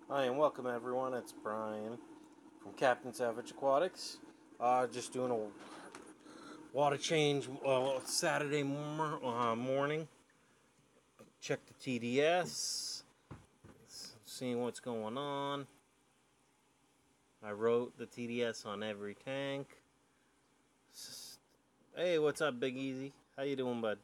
Hi and welcome everyone, it's Brian from Captain Savage Aquatics. Just doing a water change Saturday morning. Check the TDS, seeing what's going on. I wrote the TDS on every tank. Hey, what's up, Big Easy? How you doing, bud?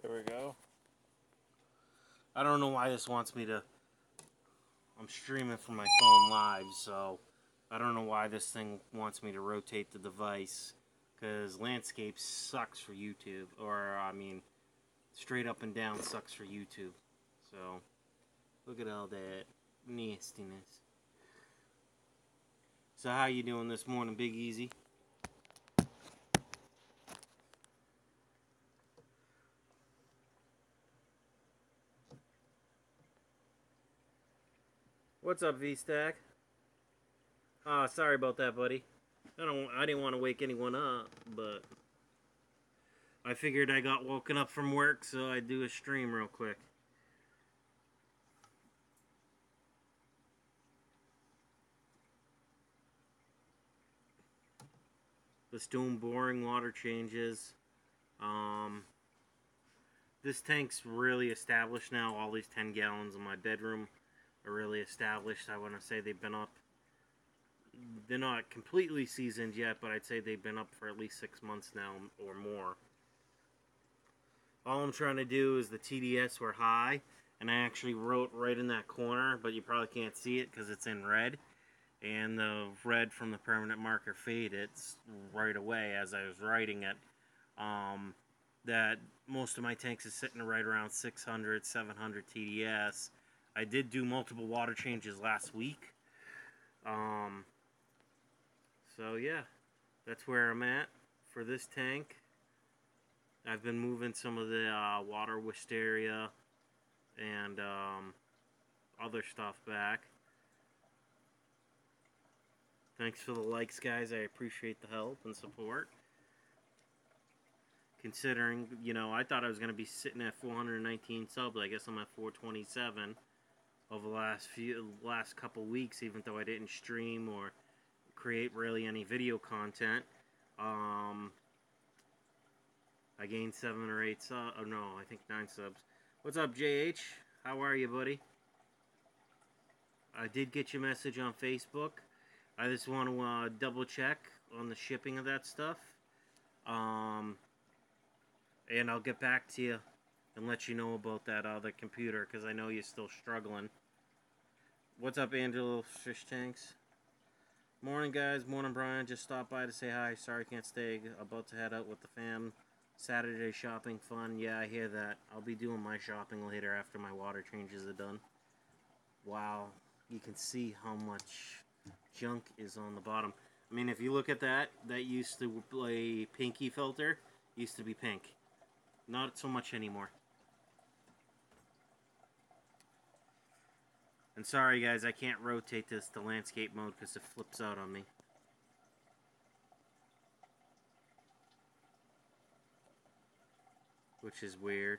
There we go. I don't know why this wants me to... I'm streaming from my phone live, so I don't know why this thing wants me to rotate the device, because landscape sucks for YouTube, or I mean, straight up and down sucks for YouTube. So, look at all that nastiness. So how you doing this morning, Big Easy? What's up, V-Stack? Sorry about that, buddy. I didn't want to wake anyone up, but I figured I got woken up from work, so I'd do a stream real quick. Just doing boring water changes. This tank's really established now. All these 10 gallons in my bedroom are really established. I want to say they've been up. They're not completely seasoned yet, but I'd say they've been up for at least 6 months now or more. All I'm trying to do is the TDS were high, and I actually wrote right in that corner, but you probably can't see it because it's in red. And the red from the permanent marker faded right away as I was writing it. That most of my tanks is sitting right around 600, 700 TDS. I did do multiple water changes last week. So yeah, that's where I'm at for this tank. I've been moving some of the water wisteria and other stuff back. Thanks for the likes, guys. I appreciate the help and support. Considering, I thought I was going to be sitting at 419 subs. I guess I'm at 427 over the last couple weeks, even though I didn't stream or create really any video content. I gained 7 or 8 subs. Oh, no, I think 9 subs. What's up, JH? How are you, buddy? I did get your message on Facebook. I just want to double check on the shipping of that stuff. And I'll get back to you and let you know about that other computer, because I know you're still struggling. What's up, Angelo Fish Tanks? Morning, guys. Morning, Brian. Just stopped by to say hi. Sorry can't stay. About to head out with the fam. Saturday shopping fun. Yeah, I hear that. I'll be doing my shopping later after my water changes are done. Wow. You can see how much junk is on the bottom. I mean, if you look at that, that used to be a pinky filter. Used to be pink. Not so much anymore. And sorry, guys, I can't rotate this to landscape mode because it flips out on me. Which is weird.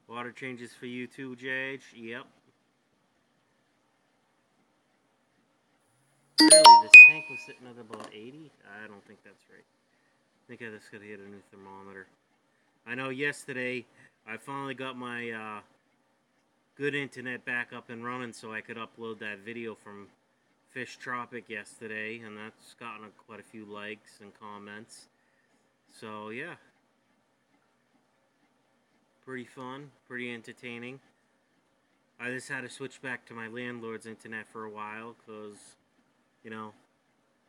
Water changes for you too, JH? Yep. Really, this tank was sitting at about 80? I don't think that's right. I think I just gotta get a new thermometer. I know yesterday I finally got my good internet back up and running so I could upload that video from Tropic yesterday, and that's gotten quite a few likes and comments. So yeah, pretty fun, pretty entertaining. I just had to switch back to my landlord's internet for a while because,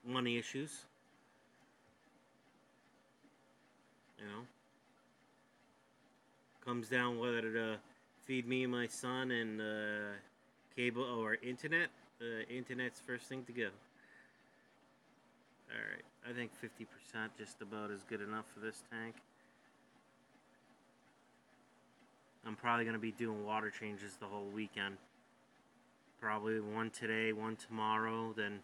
money issues. Comes down whether to feed me and my son and cable or internet. Internet's first thing to go. Alright, I think 50% just about is good enough for this tank. I'm probably going to be doing water changes the whole weekend. Probably one today, one tomorrow, then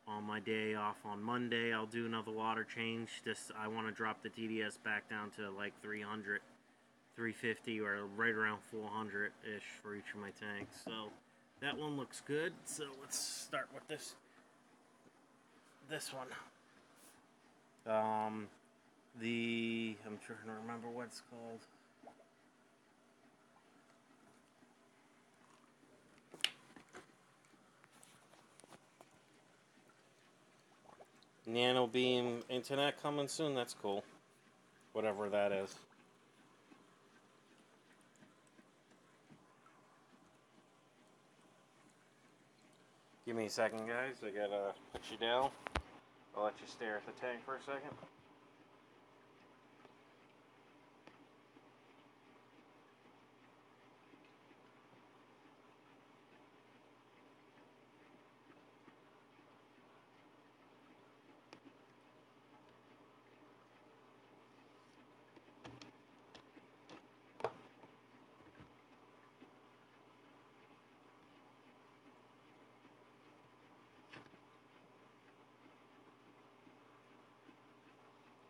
on my day off on Monday I'll do another water change. I want to drop the TDS back down to like 300, 350, or right around 400-ish for each of my tanks. So that one looks good. So let's start with this one. I'm trying to remember what it's called. Nano beam internet coming soon. That's cool. Whatever that is. Give me a second, guys. I gotta put you down. I'll let you stare at the tank for a second.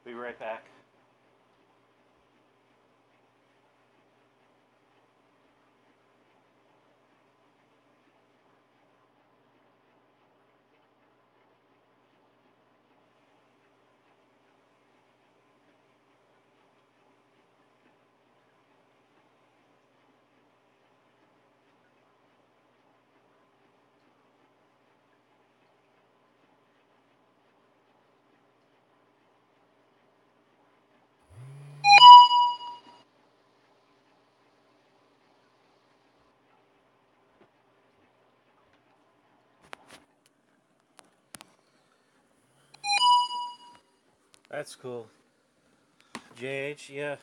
Be right back. That's cool. JH, yeah.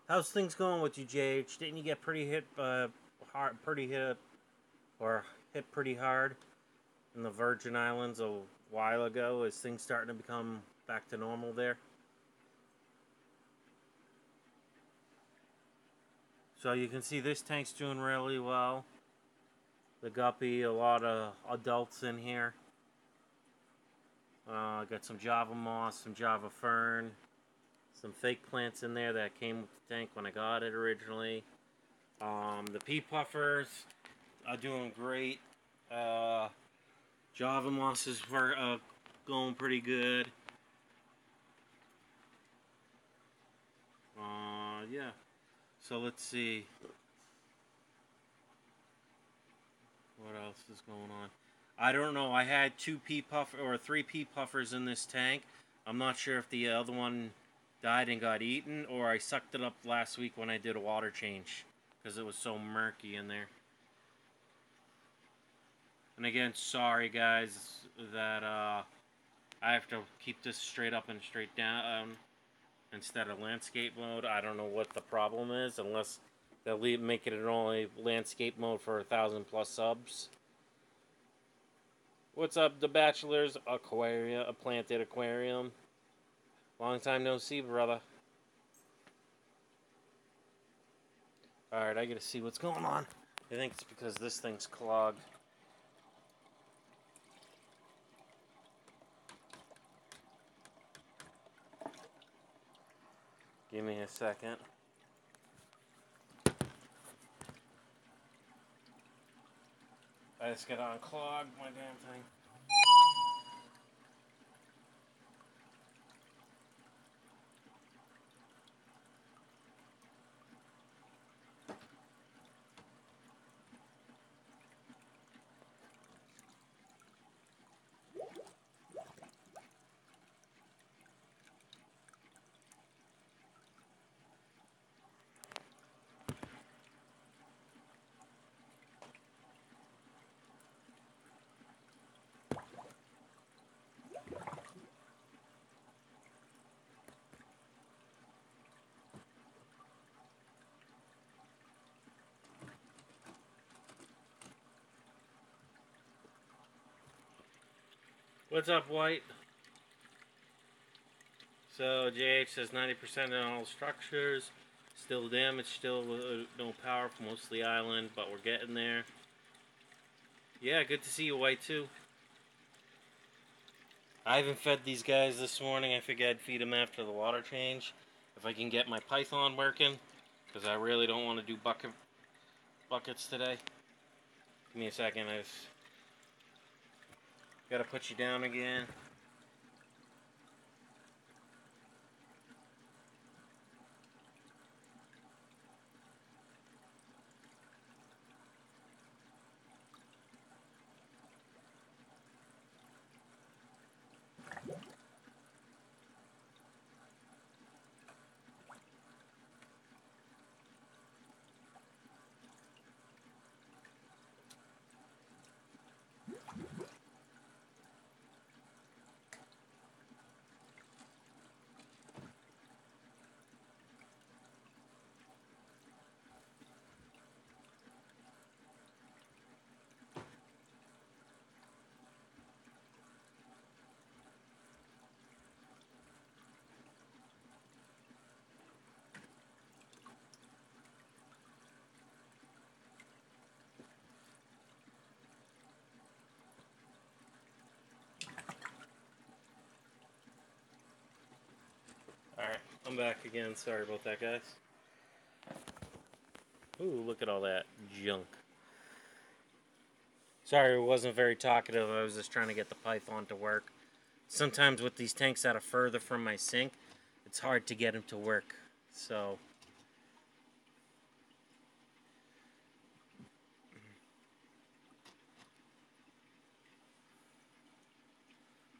How's things going with you, JH? Didn't you get pretty hit pretty hard in the Virgin Islands a while ago? Is things starting to become back to normal there? So you can see this tank's doing really well. The guppy, a lot of adults in here. Got some Java moss, some Java fern, some fake plants in there that came with the tank when I got it originally. The pea puffers are doing great. Java mosses were going pretty good. Yeah. So let's see. What else is going on? I don't know. I had 3 pea puffers in this tank. I'm not sure if the other one died and got eaten, or I sucked it up last week when I did a water change because it was so murky in there. And again, sorry guys that I have to keep this straight up and straight down instead of landscape mode. I don't know what the problem is, unless they'll make it an only landscape mode for 1,000+ subs. What's up, the Bachelor's Aquarium, a planted aquarium? Long time no see, brother. Alright, I gotta see what's going on. I think it's because this thing's clogged. Give me a second. I just gotta unclog my damn thing. What's up, White? So JH says 90% in all structures. Still damaged, still no power for most of the island, but we're getting there. Yeah, good to see you, White, too. I haven't fed these guys this morning. I figured I'd feed them after the water change. If I can get my python working, because I really don't want to do buckets today. Give me a second. I just gotta put you down again. Alright, I'm back again. Sorry about that, guys. Ooh, look at all that junk. Sorry, I wasn't very talkative. I was just trying to get the python to work. Sometimes with these tanks that are further from my sink, it's hard to get them to work. So,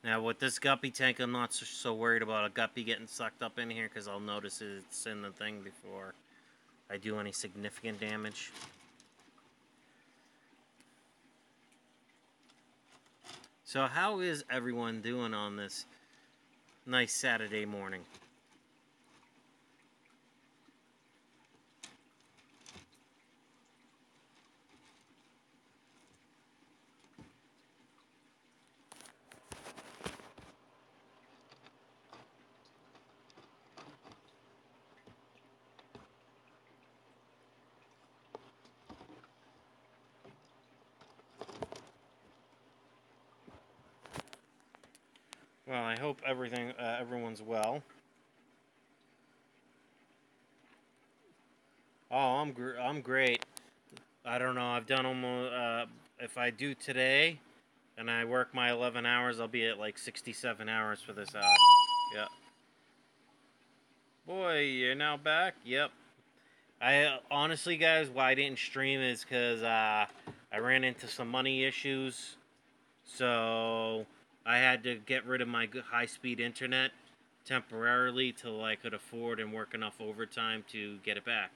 now with this guppy tank, I'm not so worried about a guppy getting sucked up in here because I'll notice it's in the thing before I do any significant damage. So how is everyone doing on this nice Saturday morning? Well, I hope everyone's well. Oh, I'm great. I don't know. I've done almost. If I do today, and I work my 11 hours, I'll be at like 67 hours for this. Yeah. Boy, you're now back. Yep. I honestly, guys, why I didn't stream is because I ran into some money issues, so I had to get rid of my high-speed internet temporarily till I could afford and work enough overtime to get it back.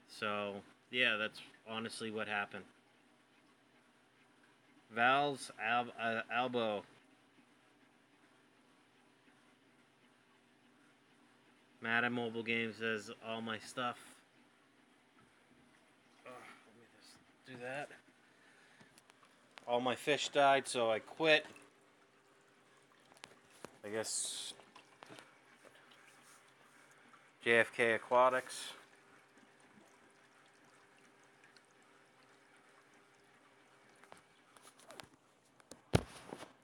So, yeah, that's honestly what happened. Val's elbow. Madden Mobile Games says all my stuff. Oh, let me just do that. All my fish died, so I quit. I guess JFK Aquatics.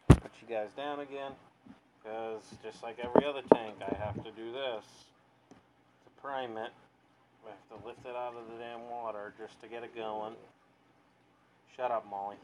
Put you guys down again, because just like every other tank, I have to do this to prime it. I have to lift it out of the damn water just to get it going. Shut up, Molly.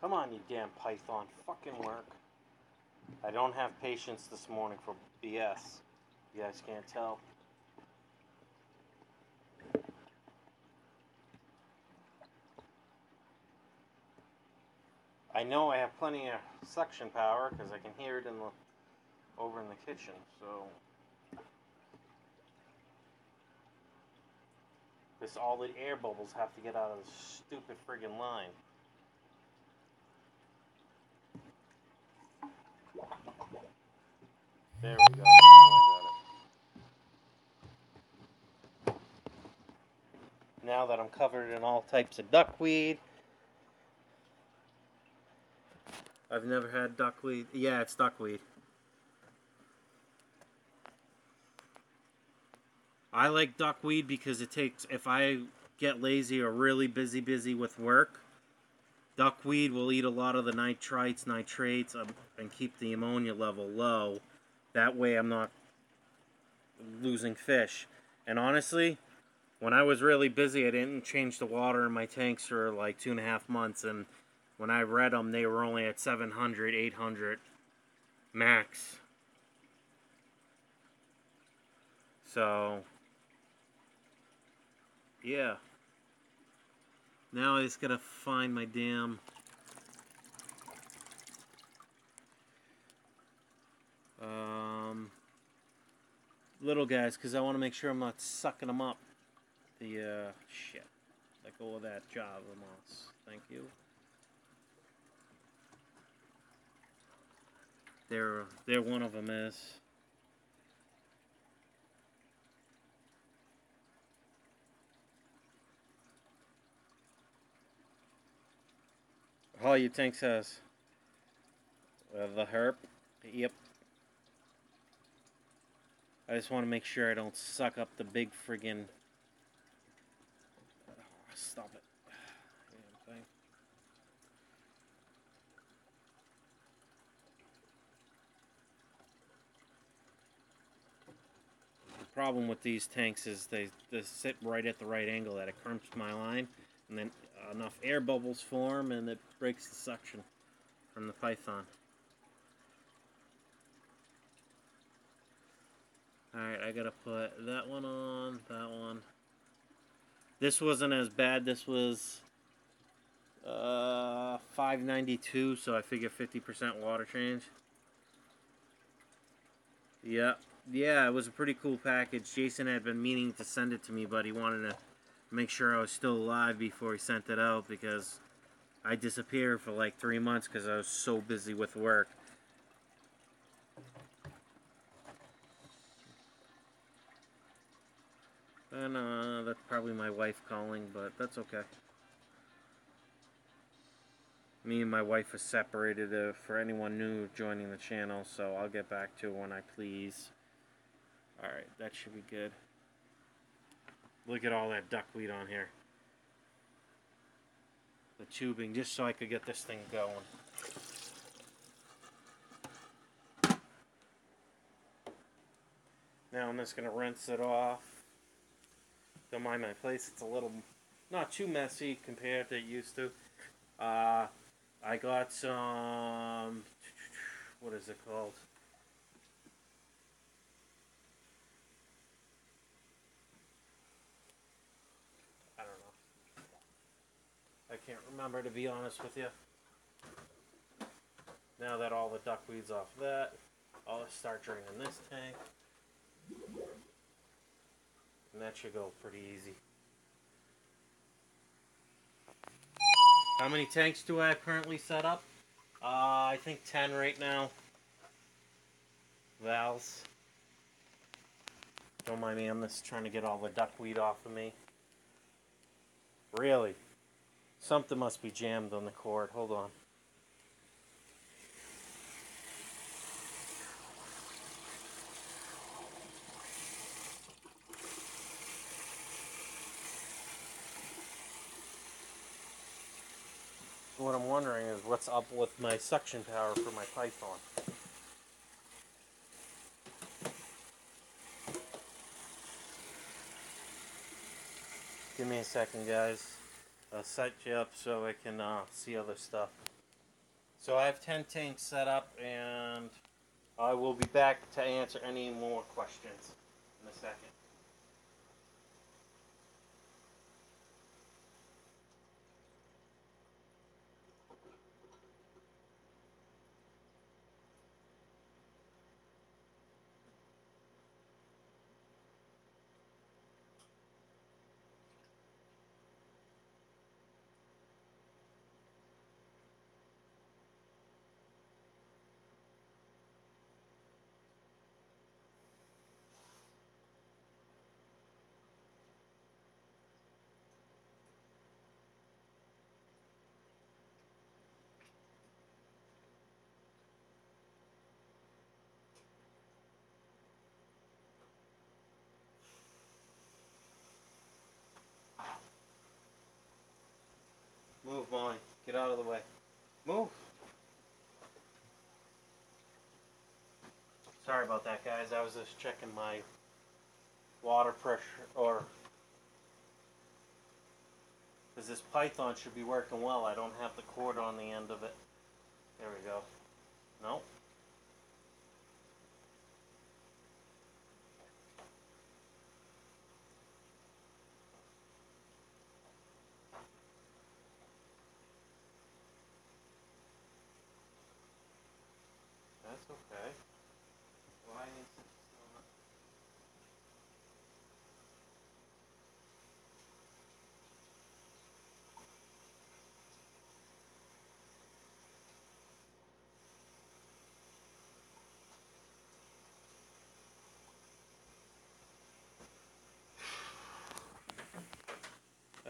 Come on, you damn python. Fucking work. I don't have patience this morning for BS. You guys can't tell. I know I have plenty of suction power because I can hear it over in the kitchen, so all the air bubbles have to get out of this stupid friggin' line. There we go. Now I got it. Now that I'm covered in all types of duckweed. I've never had duckweed. Yeah, it's duckweed. I like duckweed because it takes, if I get lazy or really busy with work, duckweed will eat a lot of the nitrates, nitrates, and keep the ammonia level low. That way I'm not losing fish. And honestly, when I was really busy, I didn't change the water in my tanks for like 2.5 months. And when I read them, they were only at 700, 800 max. So, yeah. Now I just gotta find my damn little guys, because I want to make sure I'm not sucking them up. Shit. Let go of that Java moss. Thank you. There one of them is. All your tank says. The herp. Yep. I just want to make sure I don't suck up the big friggin'... stop it. Damn thing. The problem with these tanks is they sit right at the right angle that it crimps my line, and then enough air bubbles form and it breaks the suction from the python. Alright, I gotta put that one on, that one. This wasn't as bad. This was $5.92, so I figure 50% water change. Yeah, it was a pretty cool package. Jason had been meaning to send it to me, but he wanted to make sure I was still alive before he sent it out, because I disappeared for like 3 months because I was so busy with work. And that's probably my wife calling, but that's okay. Me and my wife are separated for anyone new joining the channel, so I'll get back to her when I please. Alright, that should be good. Look at all that duckweed on here. The tubing, just so I could get this thing going. Now I'm just going to rinse it off. Don't mind my place, it's a little, not too messy compared to it used to. I got some, what is it called? I don't know. I can't remember, to be honest with you. Now that all the duckweed's off that, I'll start draining this tank. And that should go pretty easy. How many tanks do I have currently set up? I think 10 right now. Valves. Don't mind me, I'm just trying to get all the duckweed off of me. Really? Something must be jammed on the cord. Hold on. What I'm wondering is what's up with my suction power for my python. Give me a second, guys. I'll set you up so I can see other stuff. So I have 10 tanks set up, and I will be back to answer any more questions in a second. Move, Molly. Get out of the way. Move. Sorry about that, guys. I was just checking my water pressure, because this python should be working well. I don't have the cord on the end of it. There we go. Nope. That's okay. Why is it still not?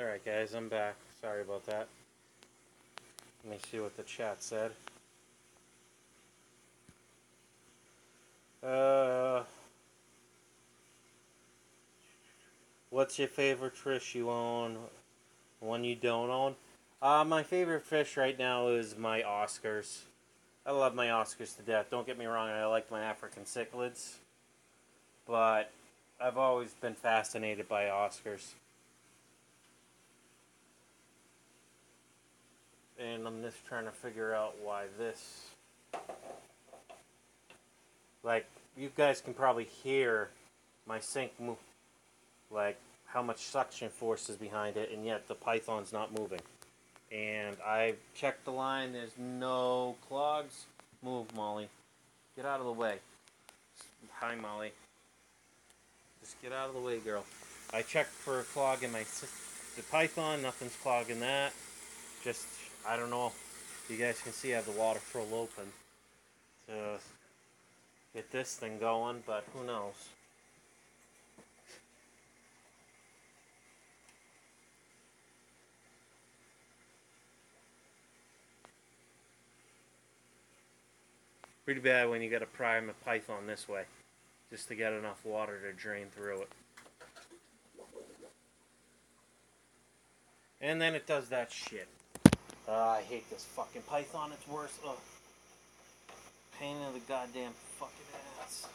Alright, guys, I'm back. Sorry about that. Let me see what the chat said. What's your favorite fish you own? One you don't own? My favorite fish right now is my Oscars. I love my Oscars to death. Don't get me wrong, I like my African cichlids. But I've always been fascinated by Oscars. And I'm just trying to figure out why this... Like, you guys can probably hear my sink move. Like, how much suction force is behind it, and yet the python's not moving. And I checked the line, there's no clogs. Move, Molly. Get out of the way. Hi, Molly. Just get out of the way, girl. I checked for a clog in the python, nothing's clogging that. Just, I don't know. You guys can see I have the water troll open to get this thing going, but who knows. Pretty bad when you got to prime a python this way, just to get enough water to drain through it. And then it does that shit. I hate this fucking python, it's worse. Ugh. Pain in the goddamn fucking ass.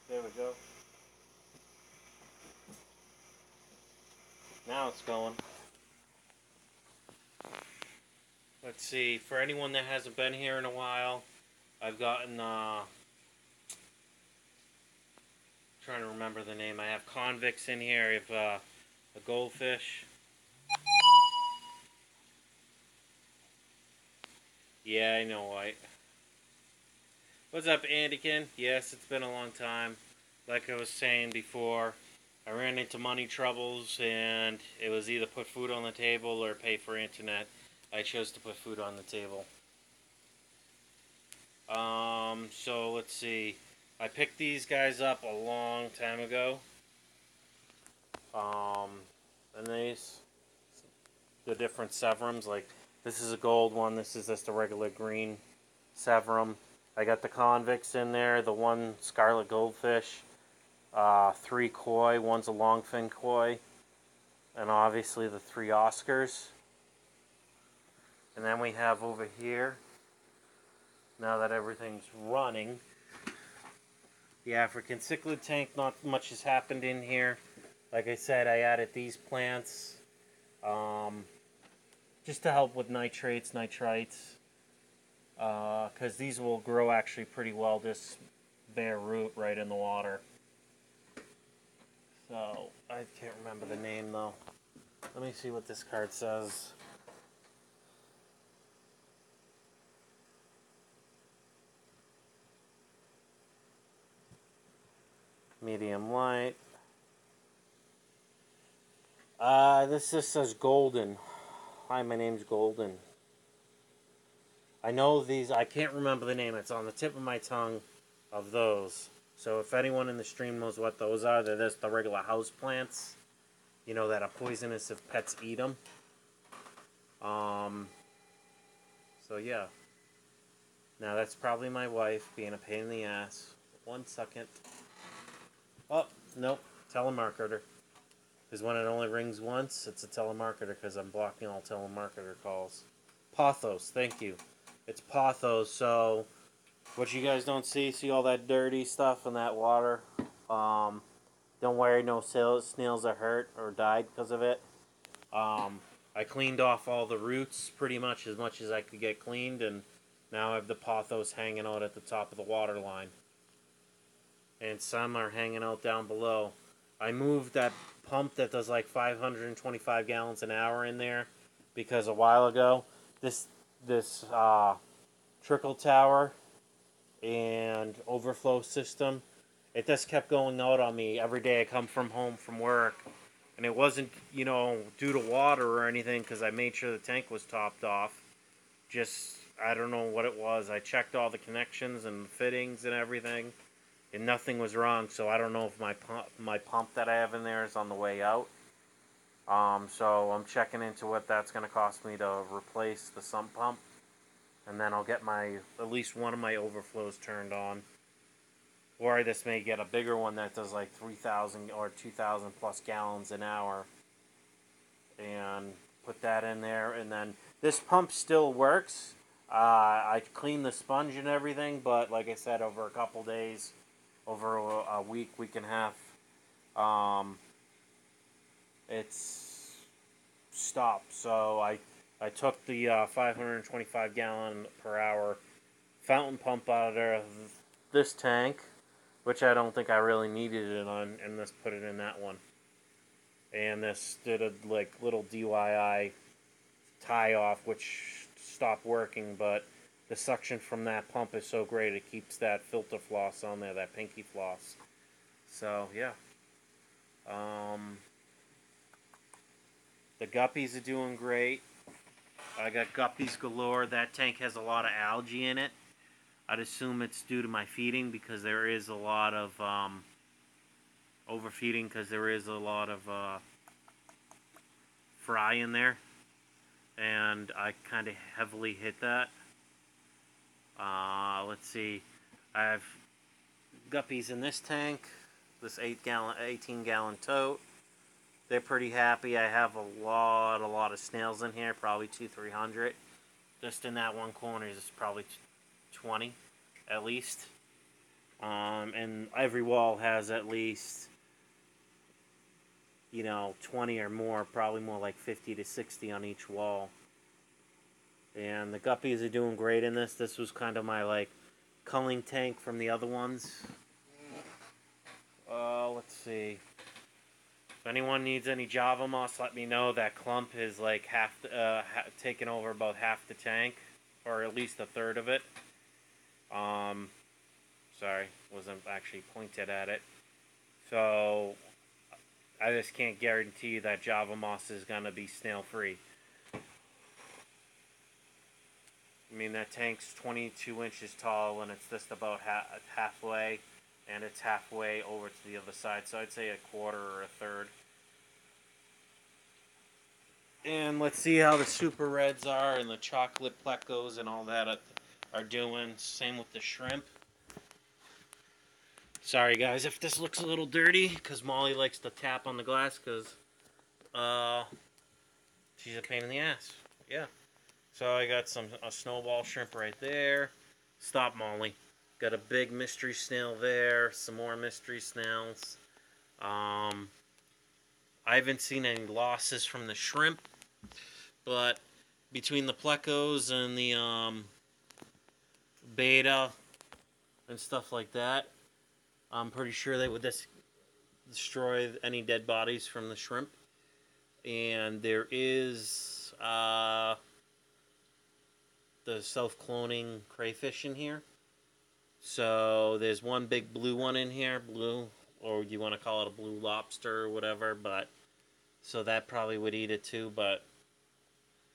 There we go. Now it's going. Let's see, for anyone that hasn't been here in a while, I've gotten, trying to remember the name. I have convicts in here. I have a goldfish. Yeah, I know, White. What's up, Andykin? Yes, it's been a long time. Like I was saying before, I ran into money troubles, and it was either put food on the table or pay for internet. I chose to put food on the table. So let's see. I picked these guys up a long time ago. And these, the different severums, like this is a gold one, this is just a regular green severum. I got the convicts in there, the one scarlet goldfish, 3 koi, one's a longfin koi, and obviously the 3 Oscars. And then we have over here, now that everything's running, The African cichlid tank, not much has happened in here. Like I said, I added these plants just to help with nitrates, nitrites, because these will grow actually pretty well, just bare root right in the water. So, I can't remember the name though. Let me see what this card says. Medium light. This just says Golden. Hi, my name's Golden. I know these, I can't remember the name. It's on the tip of my tongue of those. So if anyone in the stream knows what those are, they're just the regular house plants. You know, that are poisonous if pets eat them. So yeah. Now that's probably my wife being a pain in the ass. 1 second. Oh, nope. Telemarketer. Because when it only rings once, it's a telemarketer because I'm blocking all telemarketer calls. Pothos, thank you. It's Pothos, so what you guys don't see all that dirty stuff in that water. Don't worry, no snails are hurt or died because of it. I cleaned off all the roots pretty much as I could get cleaned, and now I have the Pothos hanging out at the top of the water line. And some are hanging out down below. I moved that pump that does like 525 gallons an hour in there because a while ago this trickle tower and overflow system, it just kept going out on me every day I come home from work. And it wasn't, you know, due to water or anything because I made sure the tank was topped off. Just, I don't know what it was. I checked all the connections and fittings and everything, and nothing was wrong. So I don't know if my pump that I have in there is on the way out. So I'm checking into what that's going to cost me to replace the sump pump, and then I'll get at least one of my overflows turned on. Or I just may get a bigger one that does like 3,000 or 2,000 plus gallons an hour and put that in there. And then this pump still works. I cleaned the sponge and everything, but like I said, over a couple days, over a week and a half, it's stopped. So I took the 525 gallon per hour fountain pump out of this tank, which I don't think I really needed it on, and just put it in that one. And this did a like little DIY tie off, which stopped working, but the suction from that pump is so great it keeps that filter floss on there, that pinky floss. So yeah. The guppies are doing great. I got guppies galore. That tank has a lot of algae in it. I'd assume it's due to my feeding because there is a lot of overfeeding because there is a lot of fry in there. And I kind of heavily hit that. Let's see. I have guppies in this tank, this 18-gallon tote. They're pretty happy. I have a lot of snails in here, probably 200-300. Just in that one corner is probably 20 at least. And every wall has at least, 20 or more, probably more like 50 to 60 on each wall. And the guppies are doing great in this. This was kind of my like culling tank from the other ones. Let's see. If anyone needs any Java moss, let me know. That clump is like taken over about half the tank, or at least a third of it. Sorry, wasn't actually pointed at it. So I just can't guarantee that Java moss is gonna be snail free. I mean, that tank's 22 inches tall and it's just about halfway, and it's halfway over to the other side, so I'd say a quarter or a third. And let's see how the super reds are and the chocolate plecos and all that are doing. Same with the shrimp. Sorry guys if this looks a little dirty, because Molly likes to tap on the glass because she's a pain in the ass. Yeah. So I got a snowball shrimp right there. Stop, Molly. Got a big mystery snail there. Some more mystery snails. I haven't seen any losses from the shrimp, but between the plecos and the beta and stuff like that, I'm pretty sure they would destroy any dead bodies from the shrimp. And there is the self-cloning crayfish in here. So there's one big blue one in here, blue, or you want to call it a blue lobster or whatever, but so that probably would eat it too. But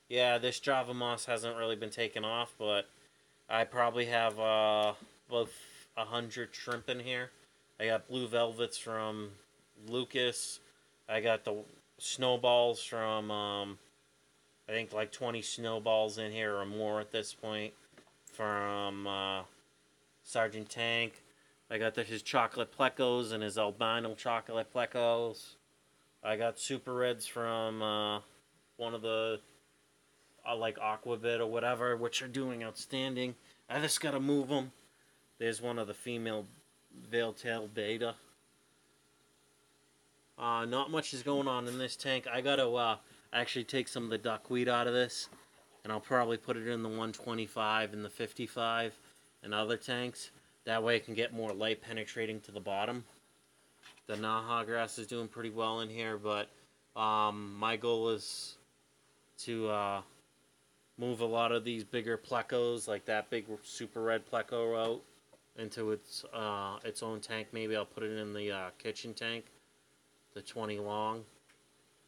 yeah, this Java moss hasn't really been taken off, but I probably have about 100 shrimp in here. I got blue velvets from Lucas. I got the snowballs from I think like 20 snowballs in here or more at this point from Sergeant Tank. I got his chocolate plecos and his albino chocolate plecos. I got super reds from one of the like Aquabit or whatever, which are doing outstanding. I just gotta move them. There's one of the female veil-tailed beta. Not much is going on in this tank. I gotta actually take some of the duckweed out of this, and I'll probably put it in the 125 and the 55 and other tanks. That way it can get more light penetrating to the bottom. The Naha grass is doing pretty well in here, but my goal is to move a lot of these bigger plecos, like that big super red pleco out, into its own tank. Maybe I'll put it in the kitchen tank, the 20 long.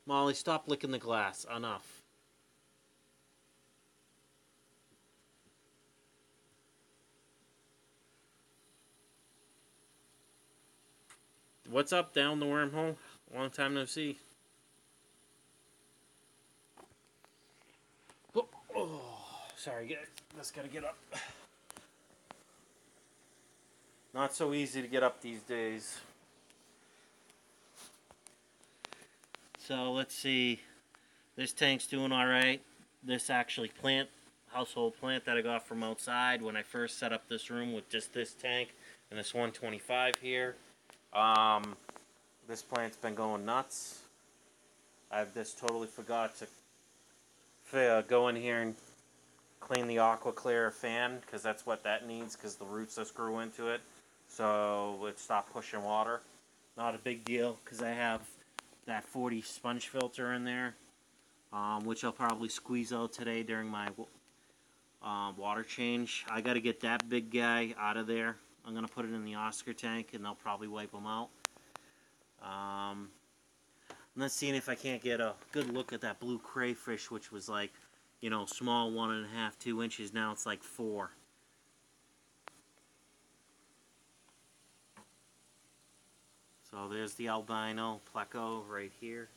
Molly, stop licking the glass. Enough. What's up down the wormhole? Long time no see. Oh, sorry guys. Just gotta get up. Not so easy to get up these days. So let's see. This tank's doing alright. This actually household plant that I got from outside when I first set up this room with just this tank and this 125 here. This plant's been going nuts. I've just totally forgot to go in here and clean the AquaClear fan, because that's what that needs, because the roots just grew into it. So it stopped pushing water. Not a big deal, because I have that 40 sponge filter in there, which I'll probably squeeze out today during my water change. I got to get that big guy out of there. I'm going to put it in the Oscar tank, and they'll probably wipe them out. Let's see if I can't get a good look at that blue crayfish, which was like, you know, small 1.5, 2 inches. Now it's like 4. So there's the albino pleco right here.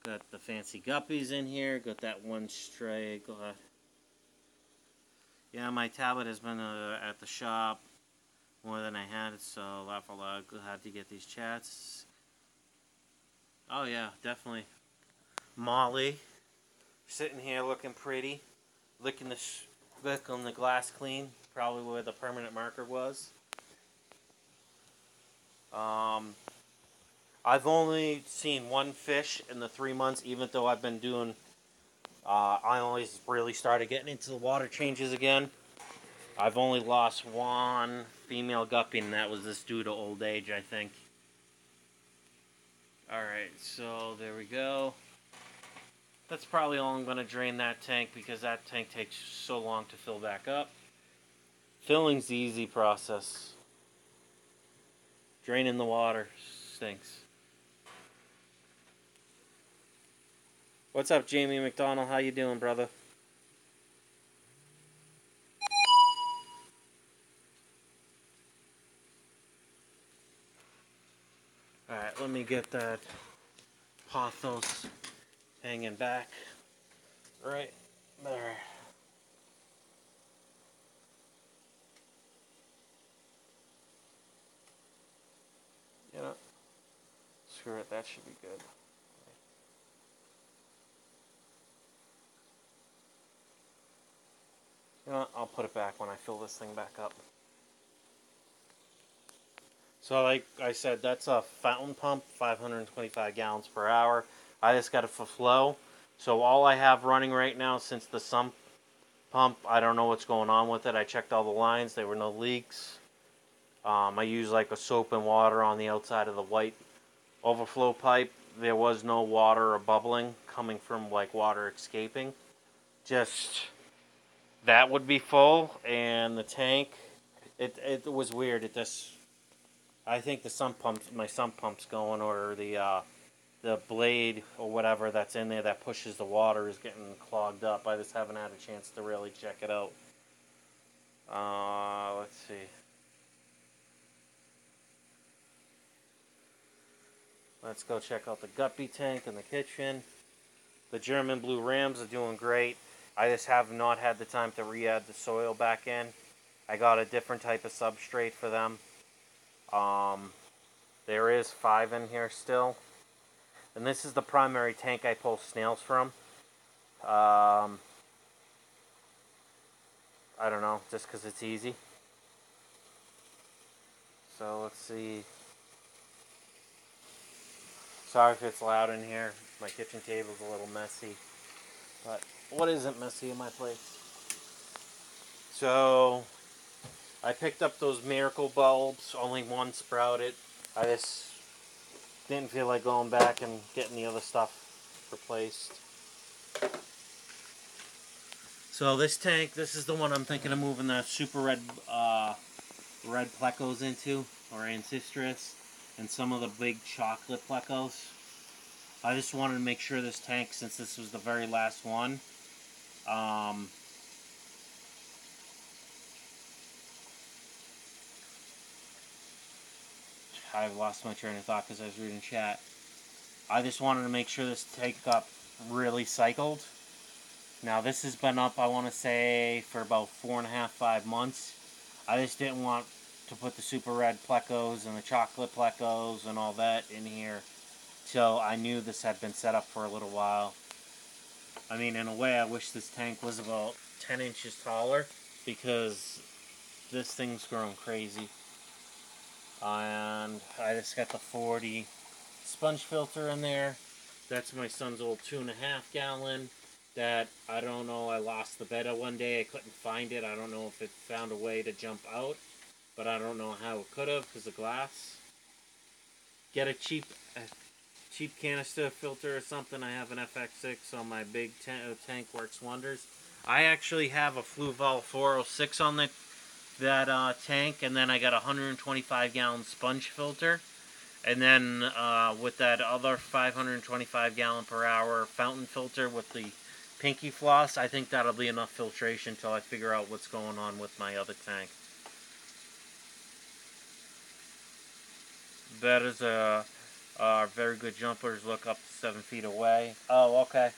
Got the fancy guppies in here. Got that one stray. Yeah, my tablet has been at the shop more than I had, so I'll have to get these chats. Oh yeah, definitely. Molly, sitting here looking pretty, licking the glass clean, probably where the permanent marker was. I've only seen one fish in the 3 months, even though I've been doing. I only really started getting into the water changes again. I've only lost one female guppy, and that was just due to old age, I think. Alright, so there we go. That's probably all I'm going to drain that tank, because that tank takes so long to fill back up. Filling's the easy process. Draining the water stinks. What's up, Jamie McDonald? How you doing, brother? Alright, let me get that pothos hanging back right there. You know, screw it, that should be good. Okay. You know what? I'll put it back when I fill this thing back up. So like I said, that's a fountain pump, 525 gallons per hour. I just got it for flow. So all I have running right now, since the sump pump, I don't know what's going on with it. I checked all the lines. There were no leaks. I used like a soap and water on the outside of the white overflow pipe. There was no water or bubbling coming from like water escaping. Just that would be full, and the tank, it was weird. It just, I think the sump pump, my sump pump's going, or the blade or whatever that's in there that pushes the water is getting clogged up. I just haven't had a chance to really check it out. Let's see. Let's go check out the guppy tank in the kitchen. The German blue rams are doing great. I just have not had the time to re-add the soil back in. I got a different type of substrate for them. There is 5 in here still. And this is the primary tank I pull snails from. I don't know, just because it's easy. So let's see. Sorry if it's loud in here. My kitchen table's a little messy. But what isn't messy in my place? So I picked up those miracle bulbs. Only one sprouted. I just didn't feel like going back and getting the other stuff replaced. So this tank, this is the one I'm thinking of moving the super red plecos into, or ancestris, and some of the big chocolate plecos. I just wanted to make sure this tank, since this was the very last one, I lost my train of thought because I was reading chat. I just wanted to make sure this tank got really cycled. Now this has been up, I want to say, for about 4.5, 5 months. I just didn't want to put the super red plecos and the chocolate plecos and all that in here till I knew this had been set up for a little while. I mean, in a way, I wish this tank was about 10 inches taller, because this thing's growing crazy. And I just got the 40 sponge filter in there. That's my son's old 2.5 gallon that, I don't know, I lost the betta one day. I couldn't find it. I don't know if it found a way to jump out, but I don't know how it could have because of glass. Get a cheap canister filter or something. I have an FX6 on my big tank, works wonders. I actually have a Fluval 406 on that tank, and then I got a 125 gallon sponge filter, and then with that other 525 gallon per hour fountain filter with the pinky floss, I think that'll be enough filtration until I figure out what's going on with my other tank. That is a very good jumpers. Look up to 7 feet away. Oh, okay.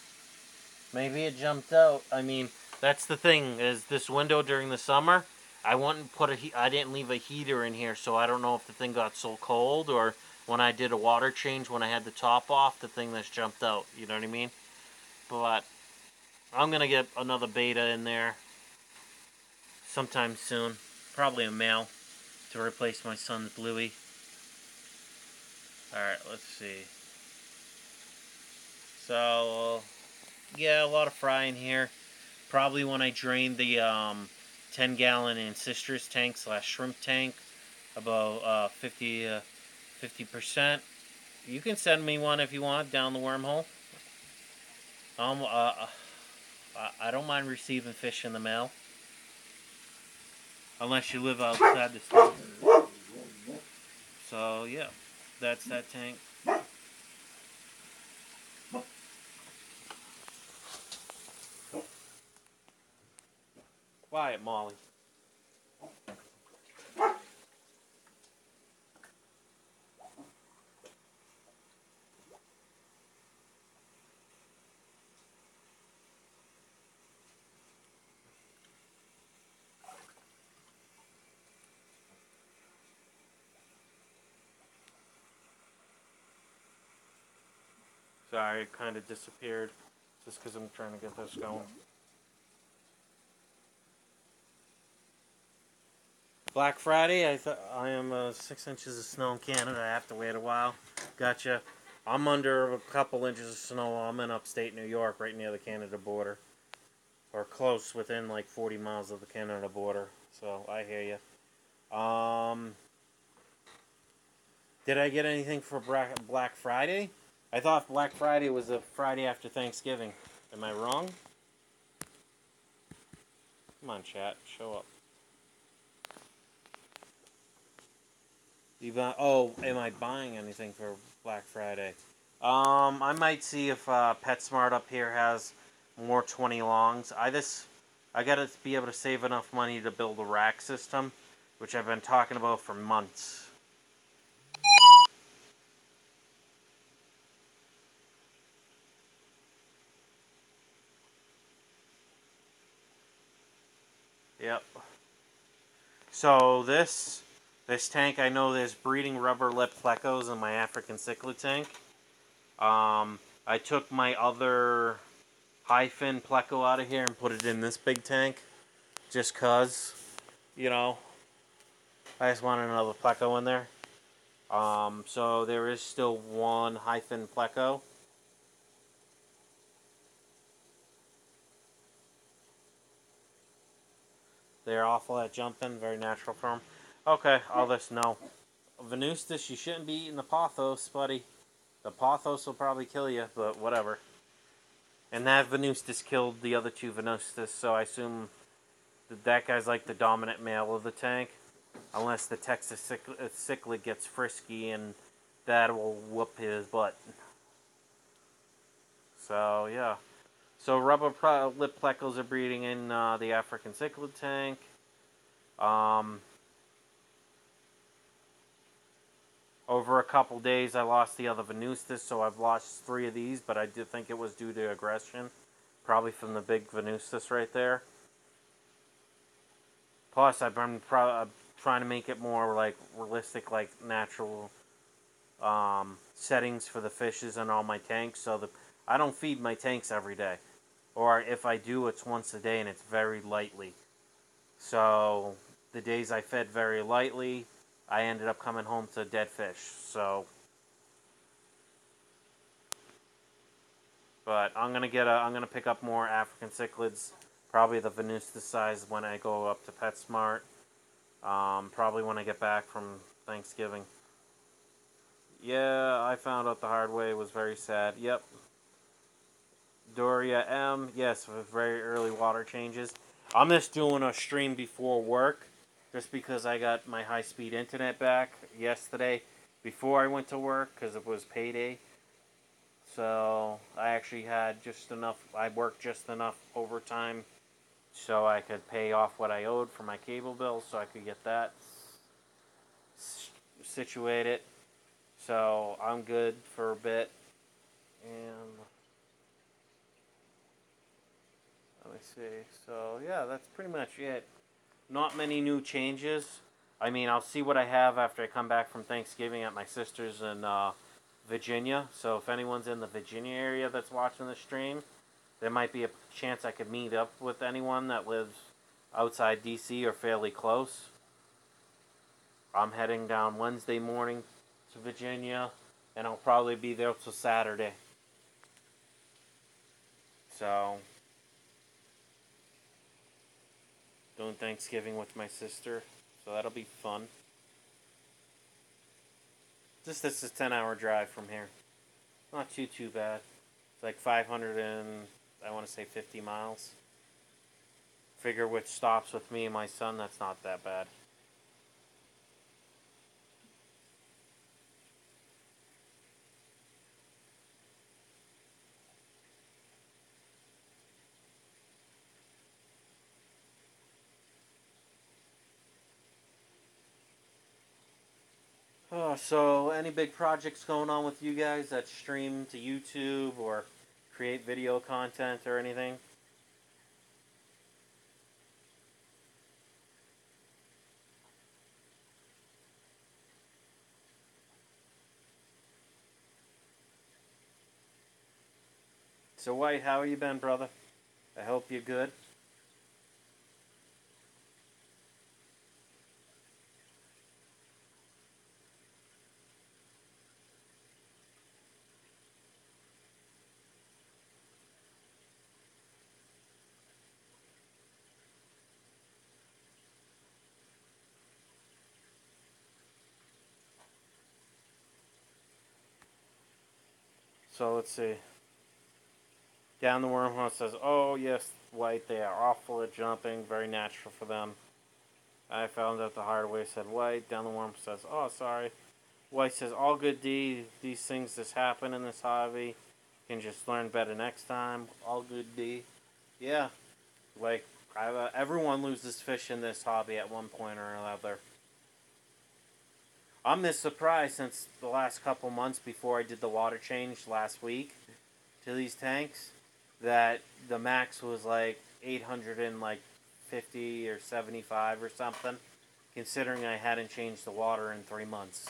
Maybe it jumped out. I mean, that's the thing, is this window during the summer, I didn't leave a heater in here, so I don't know if the thing got so cold, or when I did a water change, when I had the top off, the thing that's jumped out. You know what I mean? But I'm going to get another beta in there sometime soon. Probably a male to replace my son's Bluey. Alright, let's see. So, yeah, a lot of fry in here. Probably when I drain the 10 gallon ancestris tank / shrimp tank, about 50%. You can send me one if you want down the wormhole. I don't mind receiving fish in the mail, unless you live outside the state. So yeah, that's that tank. Quiet, Molly. Sorry, it kind of disappeared just because I'm trying to get this going. Black Friday, I am 6 inches of snow in Canada. I have to wait a while. Gotcha. I'm under a couple inches of snow. I'm in upstate New York, right near the Canada border. Or close, within like 40 miles of the Canada border. So, I hear you. Did I get anything for Black Friday? I thought Black Friday was a Friday after Thanksgiving. Am I wrong? Come on, chat. Show up. Am I buying anything for Black Friday? I might see if PetSmart up here has more 20 longs. I gotta be able to save enough money to build a rack system, which I've been talking about for months. Yep. So this tank, I know there's breeding rubber lip plecos in my African cichlid tank. I took my other high fin pleco out of here and put it in this big tank, just cause, you know, I just wanted another pleco in there. So there is still one high fin pleco. They're awful at jumping, very natural for them. Okay, all this no. Venustus, you shouldn't be eating the pothos, buddy. The pothos will probably kill you, but whatever. And that Venustus killed the other two Venustus, so I assume that guy's like the dominant male of the tank. Unless the Texas Cichlid gets frisky, and that will whoop his butt. So, yeah. So, rubber lip plecos are breeding in the African cichlid tank. Over a couple days, I lost the other Venustus, so I've lost 3 of these, but I did think it was due to aggression. Probably from the big Venustus right there. Plus, I've been trying to make it more like realistic, like natural settings for the fishes in all my tanks. So I don't feed my tanks every day. Or if I do, it's once a day and it's very lightly. So the days I fed very lightly, I ended up coming home to dead fish. So, but I'm gonna pick up more African cichlids, probably the Venustus size when I go up to PetSmart. Probably when I get back from Thanksgiving. Yeah, I found out the hard way. It was very sad. Yep. Doria M. Yes, with very early water changes. I'm just doing a stream before work, just because I got my high-speed internet back yesterday before I went to work, because it was payday. So I actually had just enough. I worked just enough overtime so I could pay off what I owed for my cable bill, so I could get that situated. So I'm good for a bit. And let me see. So yeah, that's pretty much it. Not many new changes. I mean, I'll see what I have after I come back from Thanksgiving at my sister's in Virginia. So if anyone's in the Virginia area that's watching the stream, there might be a chance I could meet up with anyone that lives outside DC or fairly close. I'm heading down Wednesday morning to Virginia, and I'll probably be there till Saturday. So, doing Thanksgiving with my sister, so that'll be fun. Just this is a 10-hour drive from here. Not too bad. It's like 500 and I want to say 50 miles. Figure which stops with me and my son, that's not that bad. So any big projects going on with you guys that stream to YouTube or create video content or anything? So White, how you been, brother? I hope you're good. So let's see. Down the wormhole says, "Oh yes, White, they are awful at jumping. Very natural for them. I found out the hard way," said White. Down the wormhole says, "Oh, sorry." White says, "All good, D. These things just happen in this hobby. You can just learn better next time. All good, D." Yeah, like everyone loses fish in this hobby at one point or another. I'm this surprised since the last couple months before I did the water change last week to these tanks that the max was like 850 or 75 or something, considering I hadn't changed the water in 3 months.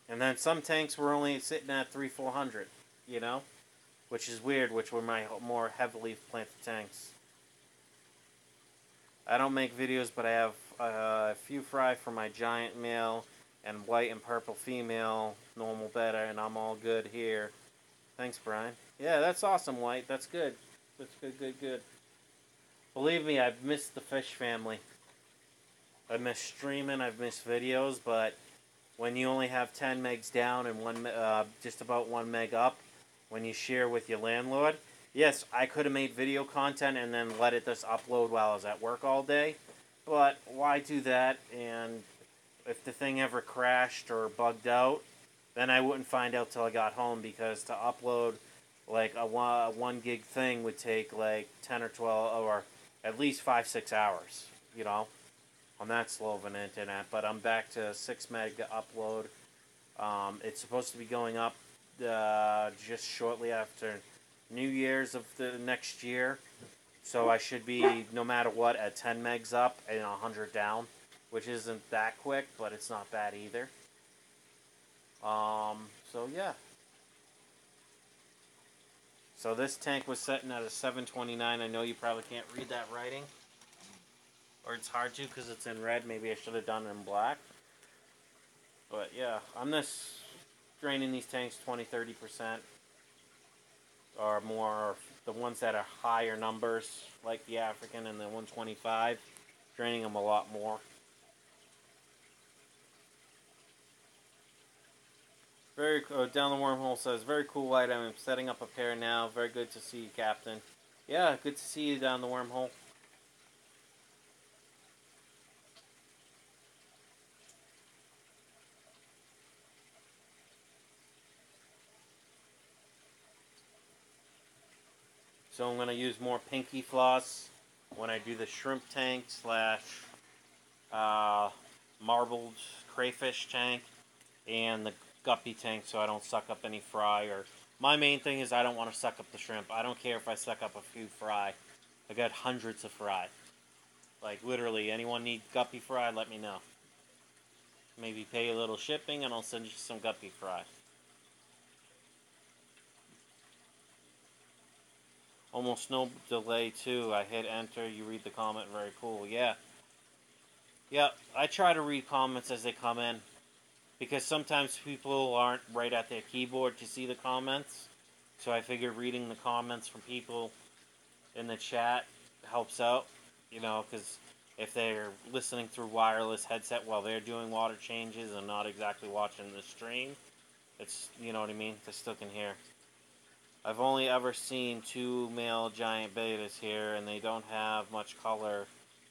And then some tanks were only sitting at 300-400, you know, which is weird, which were my more heavily planted tanks. I don't make videos, but I have a few fry for my giant male and white and purple female normal betta, and I'm all good here. Thanks, Brian. Yeah, that's awesome, White. That's good. That's good. Believe me, I've missed the fish family. I've missed streaming, I've missed videos, but when you only have 10 megs down and just about 1 meg up, when you share with your landlord, yes, I could have made video content and then let it just upload while I was at work all day, but why do that? And if the thing ever crashed or bugged out, then I wouldn't find out till I got home, because to upload like a 1 gig thing would take like 10 or 12 or at least 5-6 hours, you know, on that slow of an internet. But I'm back to 6 meg upload. It's supposed to be going up just shortly after New Year's of the next year. So I should be, no matter what, at 10 megs up and 100 down, which isn't that quick, but it's not bad either. So yeah. So this tank was setting at a 729. I know you probably can't read that writing, or it's hard to because it's in red. Maybe I should have done it in black. But yeah, I'm just draining these tanks 20-30% or more. The ones that are higher numbers, like the African and the 125, draining them a lot more. Very down the wormhole says, "Very cool light. I'm setting up a pair now. Very good to see you, Captain." Yeah, good to see you down the wormhole. So I'm going to use more pinky floss when I do the shrimp tank slash marbled crayfish tank and the guppy tank, so I don't suck up any fry. Or my main thing is I don't want to suck up the shrimp. I don't care if I suck up a few fry. I got hundreds of fry. Like literally, anyone need guppy fry, let me know. Maybe pay a little shipping and I'll send you some guppy fry. Almost no delay too. I hit enter, you read the comment, very cool. Yeah. Yeah, I try to read comments as they come in, because sometimes people aren't right at their keyboard to see the comments. So I figure reading the comments from people in the chat helps out, you know, because if they're listening through wireless headset while they're doing water changes and not exactly watching the stream, it's, you know what I mean, they still can hear. I've only ever seen 2 male giant betas here, and they don't have much color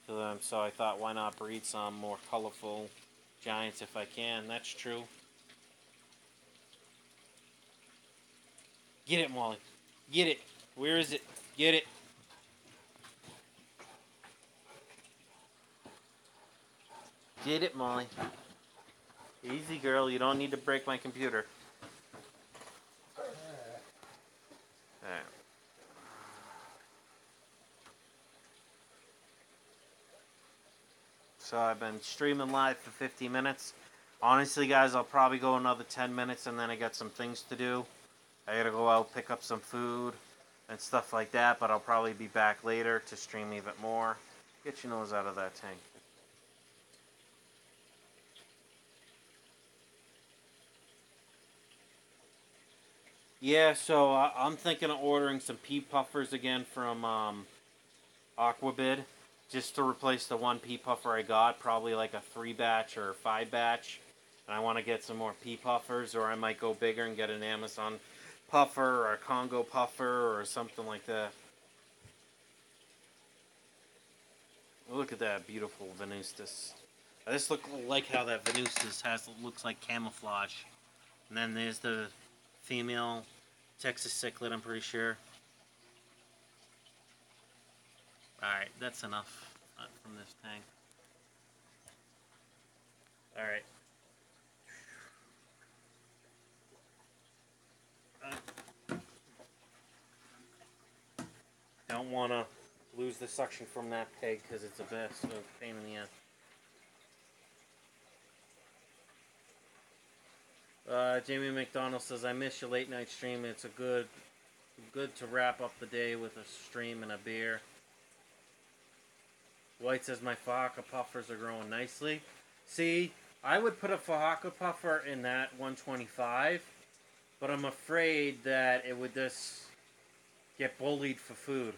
to them, so I thought, why not breed some more colorful giants if I can. That's true. Get it, Molly. Get it. Where is it? Get it. Get it, Molly. Easy, girl. You don't need to break my computer. Alright. So I've been streaming live for 50 minutes. Honestly, guys, I'll probably go another 10 minutes, and then I got some things to do. I gotta go out, pick up some food and stuff like that, but I'll probably be back later to stream even more. Get your nose out of that tank. Yeah, so I'm thinking of ordering some pea puffers again from Aquabid, just to replace the 1 pea puffer I got, probably like a 3 batch or 5 batch. And I want to get some more pea puffers, or I might go bigger and get an Amazon puffer or a Congo puffer or something like that. Look at that beautiful Venustus. I just like how that Venustus looks like camouflage. And then there's the female Texas Cichlid, I'm pretty sure. Alright, that's enough from this tank. Alright. Don't want to lose the suction from that peg because it's a pain in the ass. Jamie McDonald says, I miss your late night stream. It's good to wrap up the day with a stream and a beer. White says, my Fahaka puffers are growing nicely. See, I would put a Fahaka puffer in that 125, but I'm afraid that it would just get bullied for food.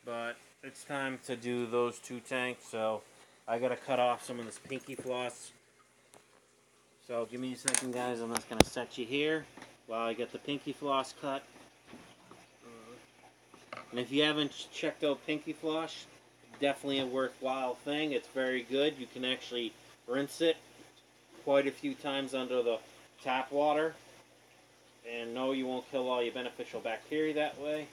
But it's time to do those two tanks, so I gotta cut off some of this pinky floss. So give me a second, guys. I'm just gonna set you here while I get the pinky floss cut. And if you haven't checked out pinky floss, definitely a worthwhile thing. It's very good. You can actually rinse it quite a few times under the tap water, and no, you won't kill all your beneficial bacteria that way.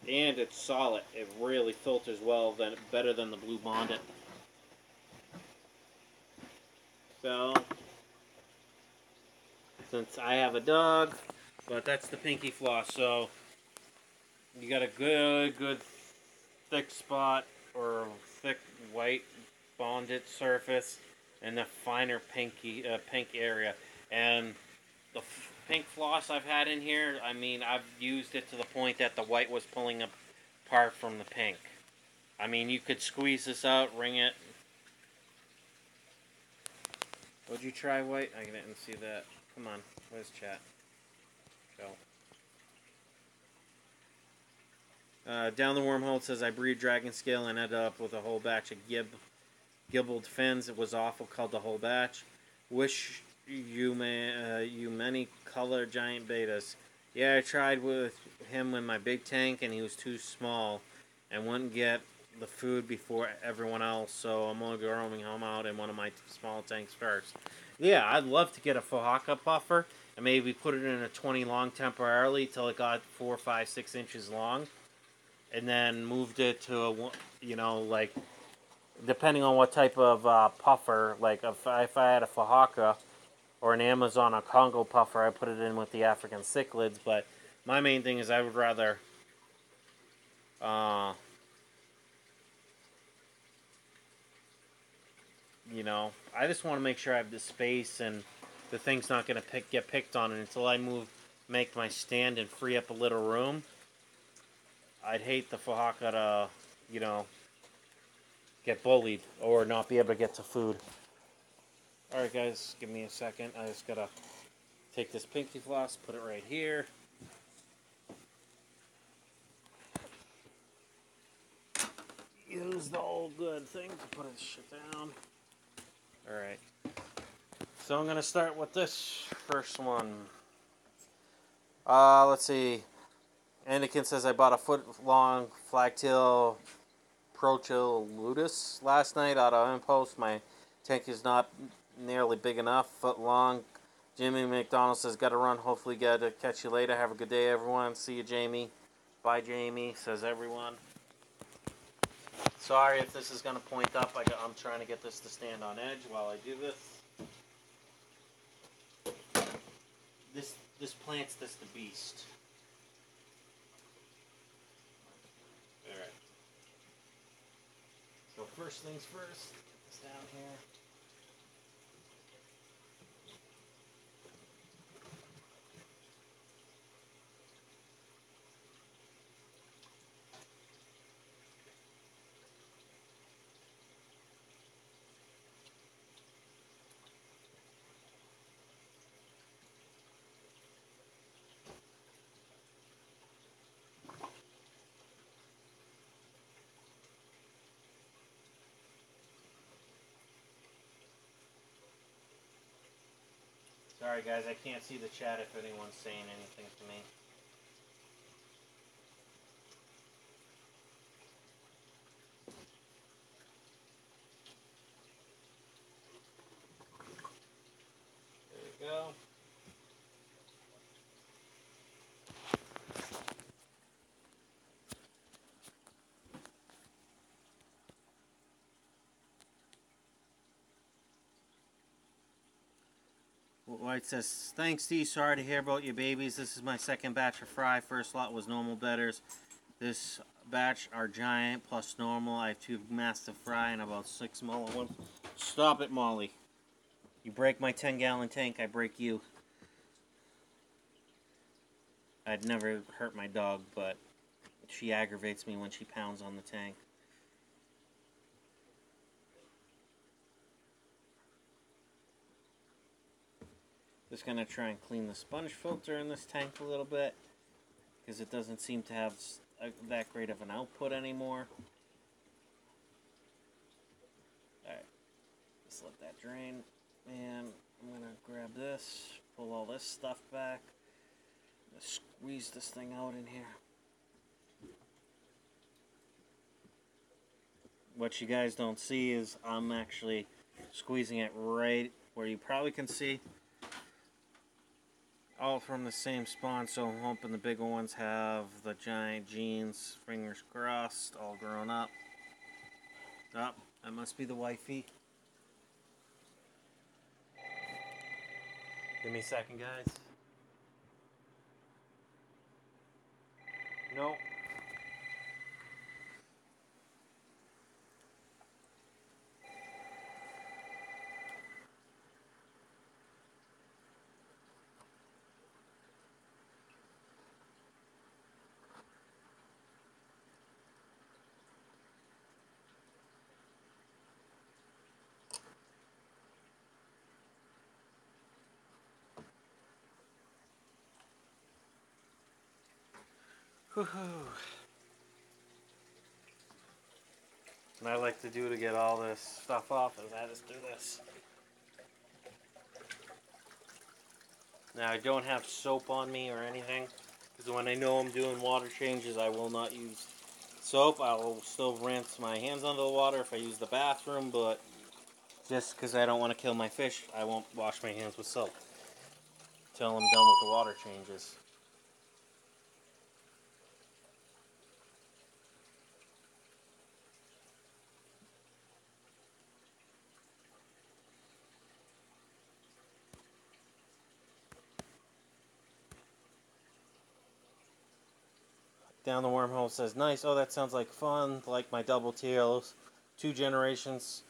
And it's solid. It really filters well, better than the Blue Bonded. So, since I have a dog, but that's the pinky floss. So you got a good thick spot or thick white bonded surface, and the finer pink area. And the pink floss I've had in here, I mean, I've used it to the point that the white was pulling apart from the pink. I mean, you could squeeze this out, wring it. Would you try white? I didn't see that. Come on, where's chat? Go. Down the wormhole says, I breed dragon scale and ended up with a whole batch of gibbled fins. It was awful, called the whole batch. Wish you many color giant betas. Yeah, I tried with him in my big tank and he was too small and wouldn't get the food before everyone else, so I'm only growing him out in one of my small tanks first. Yeah, I'd love to get a Fahaka puffer and maybe put it in a 20 long temporarily till it got 4, 5, 6 inches long, and then moved it to a, like, depending on what type of puffer, like if I had a Fahaka or an Amazon or Congo puffer, I put it in with the African cichlids. But my main thing is I would rather I just want to make sure I have the space and the thing's not going to get picked on. And until I make my stand and free up a little room, I'd hate the Fahaka to, get bullied or not be able to get to food. Alright guys, give me a second. I just gotta take this pinky floss, put it right here. Use the old good thing to put this shit down. Alright. So I'm gonna start with this first one. Let's see. Anakin says I bought a foot-long flagtail Prochiludus last night out of Impost. My tank is not nearly big enough, foot long. Jimmy McDonald says, gotta run, hopefully get to catch you later. Have a good day, everyone. See you, Jamie. Bye, Jamie, says everyone. Sorry if this is gonna point up. I'm trying to get this to stand on edge while I do this. This plant's just a beast. Alright. So first things first, it's down here. Sorry guys, I can't see the chat if anyone's saying anything to me. There we go. White says, thanks Steve, sorry to hear about your babies. This is my second batch of fry. First lot was normal bedders. This batch are giant plus normal. I have 2 mastiff fry and about 6 smaller ones. Stop it, Molly. You break my 10-gallon tank, I break you. I'd never hurt my dog, but she aggravates me when she pounds on the tank. Just going to try and clean the sponge filter in this tank a little bit, because it doesn't seem to have that great of an output anymore. Alright, just let that drain, and I'm going to grab this, pull all this stuff back, squeeze this thing out in here. What you guys don't see is I'm actually squeezing it right where you probably can see. All from the same spawn, so I'm hoping the bigger ones have the giant genes, fingers crossed, all grown up. Oh, that must be the wifey. Give me a second, guys. Nope. Whew. What I like to do to get all this stuff off is I just do this. Now I don't have soap on me or anything, because when I know I'm doing water changes I will not use soap. I will still rinse my hands under the water if I use the bathroom, but just because I don't want to kill my fish, I won't wash my hands with soap until I'm done with the water changes. Down the wormhole says, nice. Oh, that sounds like fun. Like my double tails. 2 generations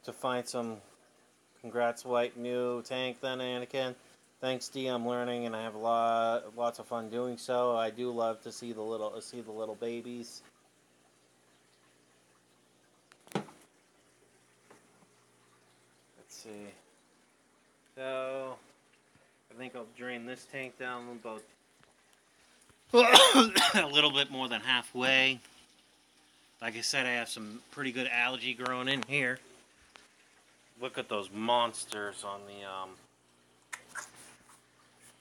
to find some. Congrats, White. New tank then, Anakin. Thanks, D. I'm learning, and I have lots of fun doing so. I do love to see the little babies. Let's see. So I think I'll drain this tank down about a little bit more than halfway. Like I said, I have some pretty good algae growing in here. Look at those monsters on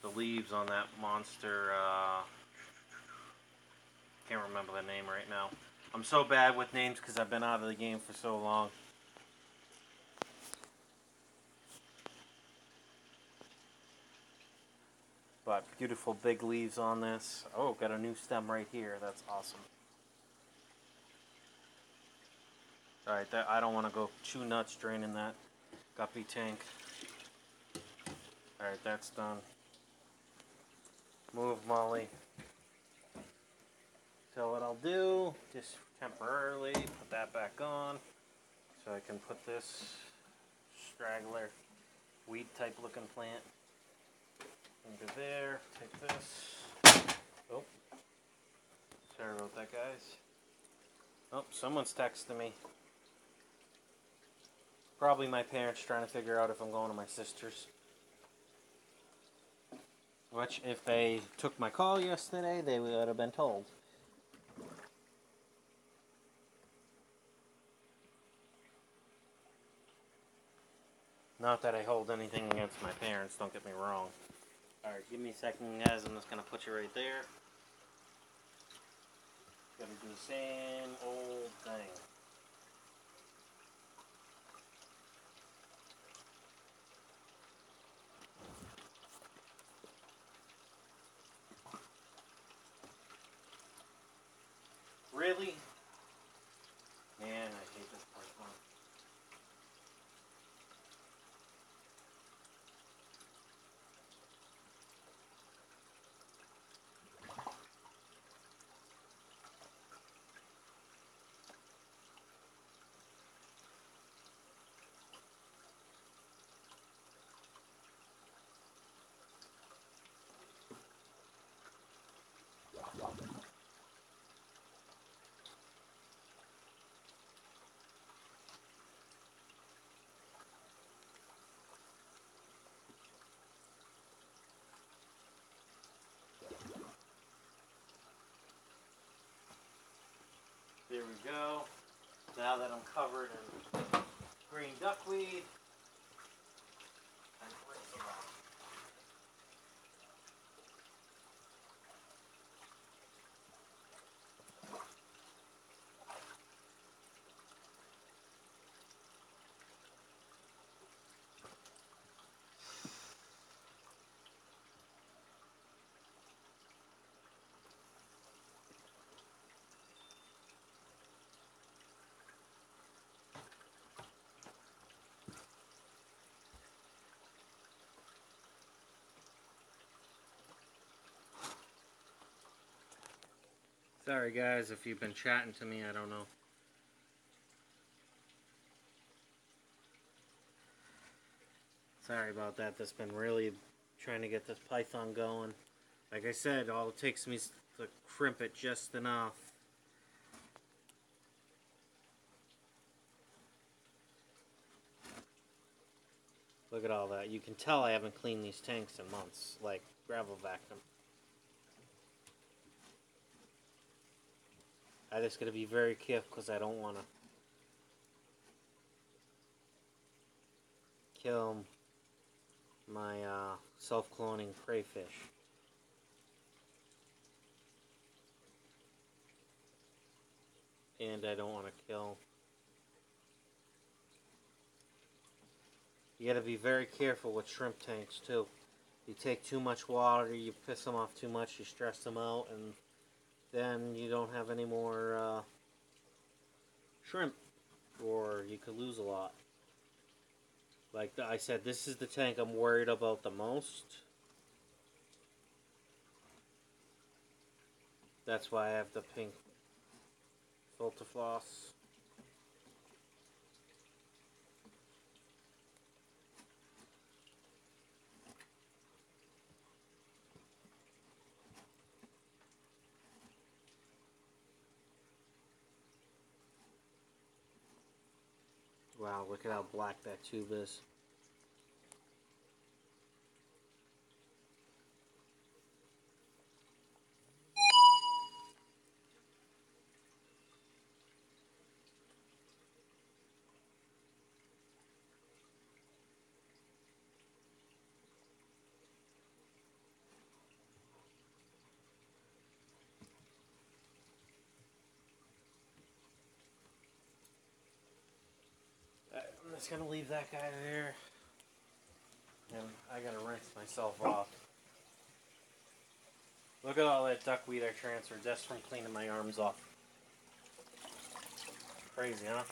the leaves on that monster. Can't remember the name right now. I'm so bad with names because I've been out of the game for so long. But beautiful big leaves on this. Oh, got a new stem right here. That's awesome. Alright, I don't want to go too nuts draining that guppy tank. Alright, that's done. Move, Molly. So what I'll do, just temporarily put that back on, so I can put this straggler weed type looking plant into there. Take this. Oh, sorry about that, guys. Oh, someone's texting me. Probably my parents trying to figure out if I'm going to my sister's. Which, if they took my call yesterday, they would have been told. Not that I hold anything against my parents, don't get me wrong. Alright, give me a second, guys. I'm just going to put you right there. Gotta do the same old thing. Really? Man, I hate this python. There we go. Now that I'm covered in green duckweed, and rinse them off. Sorry guys if you've been chatting to me, I don't know. Sorry about that. That's been really trying to get this python going. Like I said, all it takes me is to crimp it just enough. Look at all that. You can tell I haven't cleaned these tanks in months, like gravel vacuum. I just gotta be very careful because I don't want to kill my self-cloning crayfish. And I don't want to kill. You gotta be very careful with shrimp tanks too. You take too much water, you piss them off too much, you stress them out, and then you don't have any more shrimp, or you could lose a lot. Like I said, this is the tank I'm worried about the most. That's why I have the pink filter floss. Wow, look at how black that tube is. I'm just gonna leave that guy there. And I gotta rinse myself off. Look at all that duckweed I transferred just from cleaning my arms off. Crazy, huh?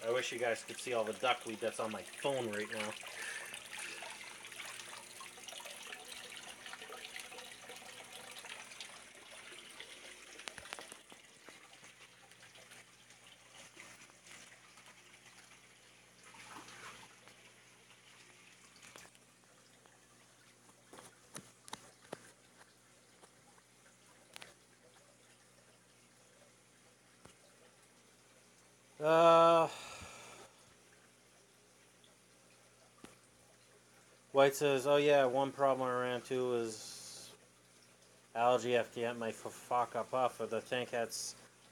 I wish you guys could see all the duckweed that's on my phone right now. White says, oh yeah, one problem I ran into was algae after my faka puff. The tank had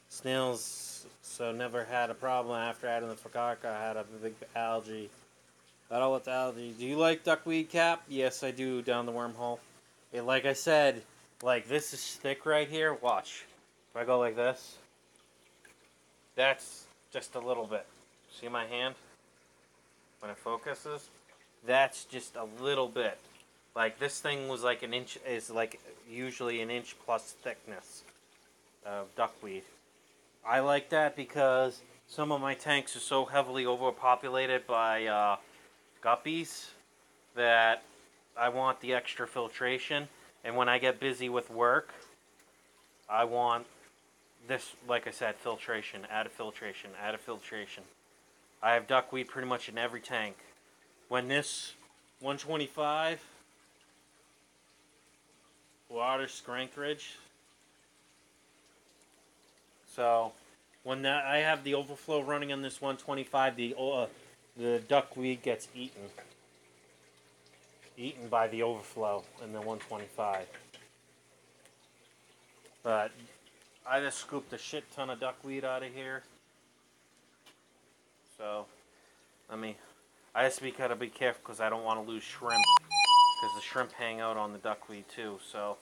snails, so never had a problem after adding the fakaka. I had a big algae Do you like duckweed cap? Yes, I do, down the wormhole. Like I said, like this is thick right here. Watch. If I go like this, that's just a little bit. See my hand? When it focuses? That's just a little bit. Like this thing was like an inch, is like usually an inch plus thickness of duckweed. I like that because some of my tanks are so heavily overpopulated by guppies that I want the extra filtration. And when I get busy with work, I want this, like I said, filtration, add a filtration, add a filtration. I have duckweed pretty much in every tank. When this 125 water strength ridge, so when that I have the overflow running on this 125, the duckweed gets eaten by the overflow in the 125. But I just scooped a shit ton of duckweed out of here. So, I just gotta be careful because I don't want to lose shrimp. Because the shrimp hang out on the duckweed too, so.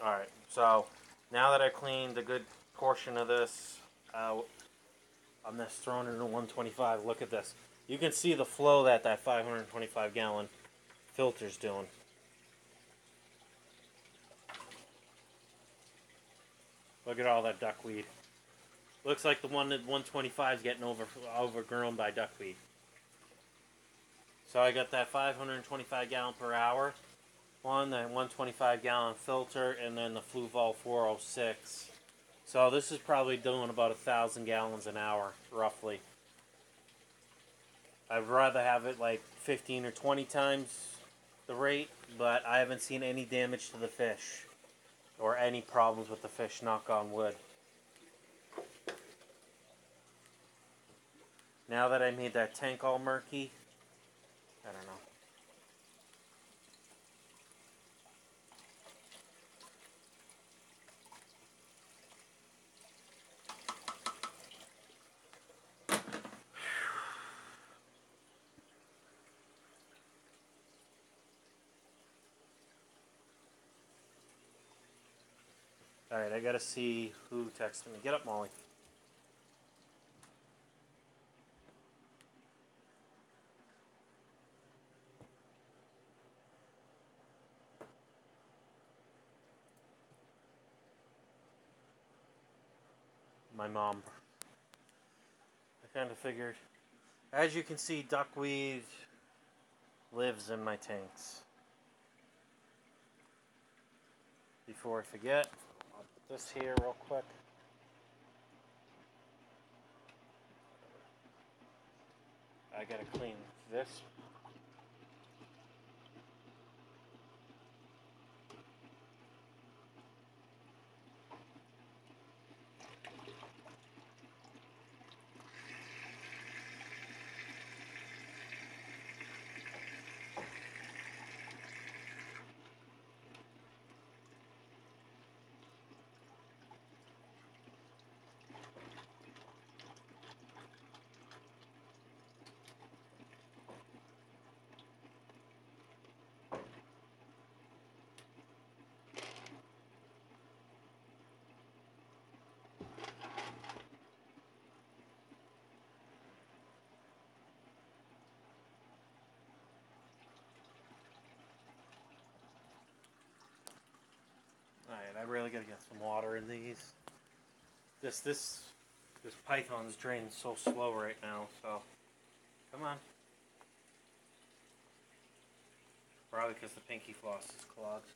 Alright, so now that I cleaned a good portion of this out, I'm just throwing it in a 125. Look at this. You can see the flow that 525 gallon filter's doing. Look at all that duckweed. Looks like the one at 125 is getting overgrown by duckweed. So I got that 525 gallon per hour one, that 125 gallon filter, and then the Fluval 406. So this is probably doing about 1,000 gallons an hour, roughly. I'd rather have it like 15 or 20 times the rate, but I haven't seen any damage to the fish or any problems with the fish, knock on wood. Now that I made that tank all murky, I don't know. Alright, I gotta see who texted me. Get up, Molly. My mom. I kind of figured. As you can see, duckweed lives in my tanks. Before I forget, I'll put this here real quick. I gotta clean this. Alright, I really gotta get some water in these. This python's draining so slow right now, so come on. Probably because the pinky floss is clogged.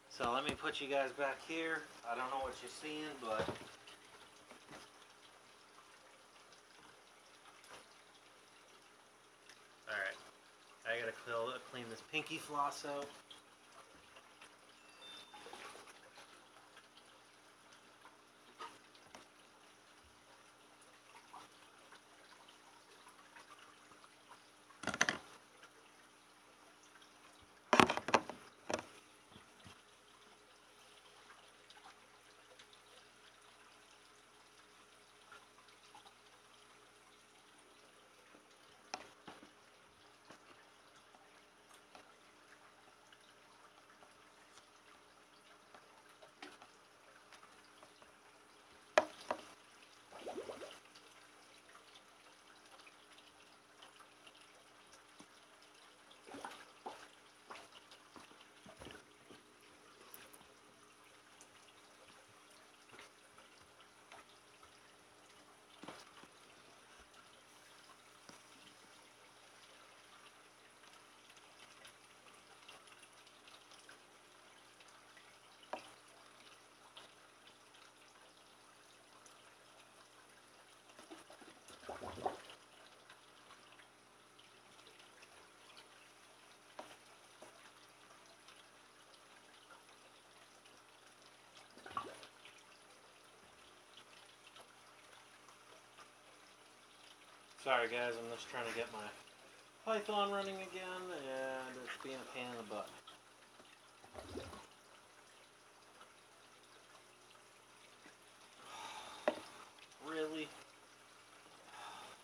So let me put you guys back here. I don't know what you're seeing, but alright. I gotta clean this pinky floss out. Sorry guys, I'm just trying to get my Python running again, and it's being a pain in the butt. Really?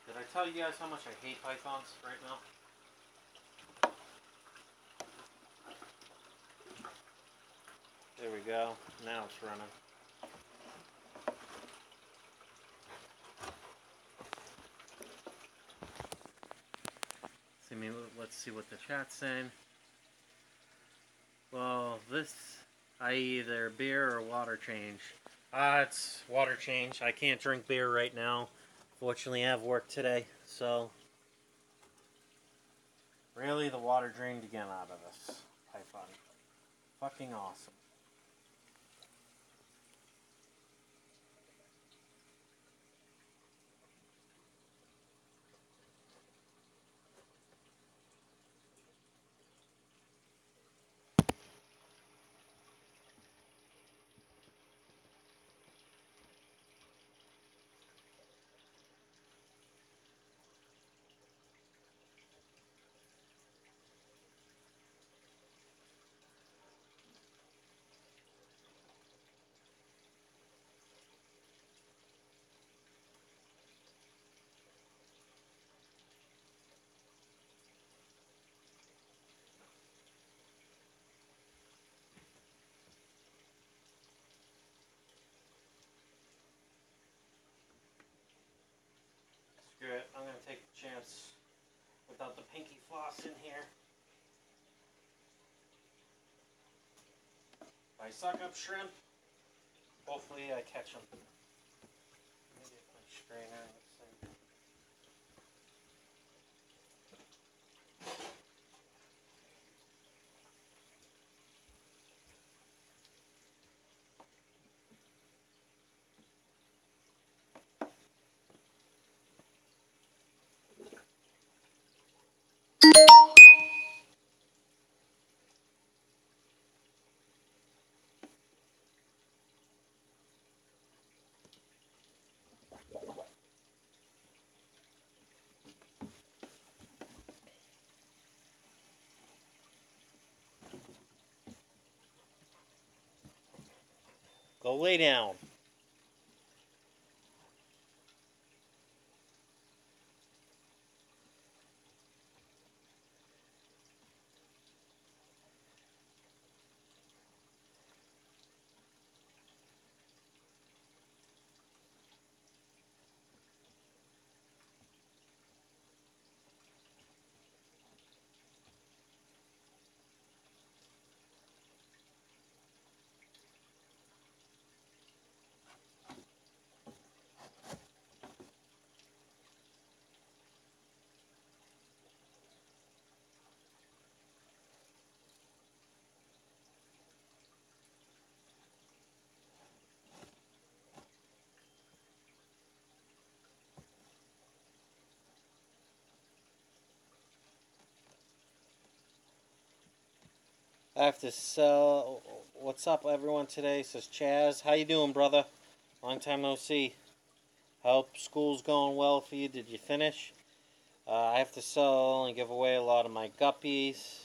Did I tell you guys how much I hate Pythons right now? There we go. Now it's running. Let's see what the chat's saying. Well, this, I either beer or water change. It's water change. I can't drink beer right now. Fortunately, I have work today, so really the water drained again out of this Python. Fucking awesome. Screw it, I'm going to take the chance without the pinky floss in here. If I suck up shrimp, hopefully I catch them. Let me get my strainer. Go lay down. I have to sell. What's up, everyone? Today says Chaz. How you doing, brother? Long time no see. Hope school's going well for you. Did you finish? I have to sell and give away a lot of my guppies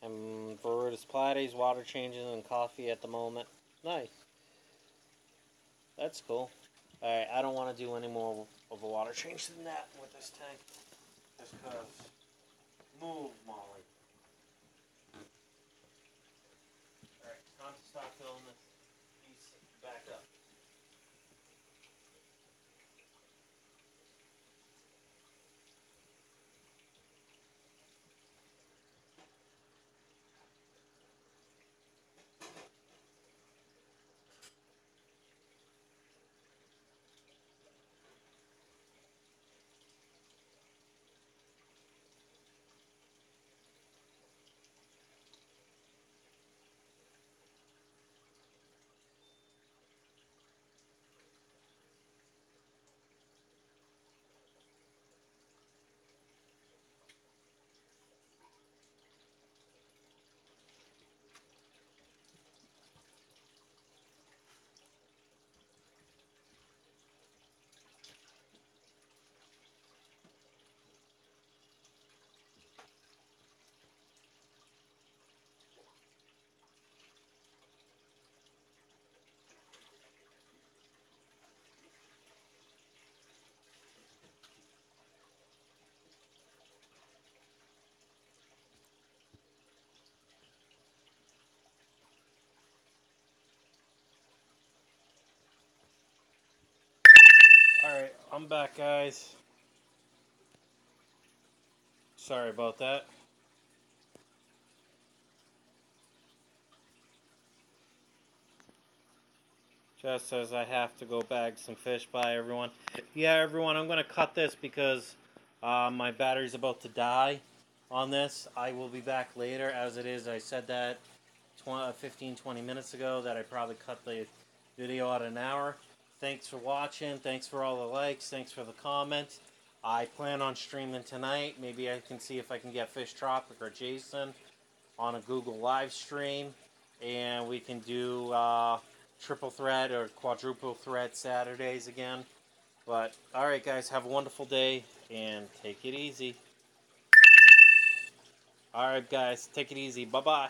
and Verutis platies, water changes, and coffee at the moment. Nice. That's cool. Alright, I don't want to do any more of a water change than that with this tank. Just because. Move, Molly. Alright, time to start filling this piece back up. Alright, I'm back, guys. Sorry about that. Chaz says I have to go bag some fish. Bye, everyone. Yeah, everyone, I'm going to cut this because my battery's about to die on this. I will be back later. As it is, I said that 15-20 minutes ago that I probably cut the video out an hour. Thanks for watching. Thanks for all the likes. Thanks for the comments. I plan on streaming tonight. Maybe I can see if I can get Fish Tropic or Jason on a Google live stream, and we can do triple thread or quadruple thread Saturdays again. But alright, guys, have a wonderful day and take it easy. Alright, guys, take it easy. Bye bye.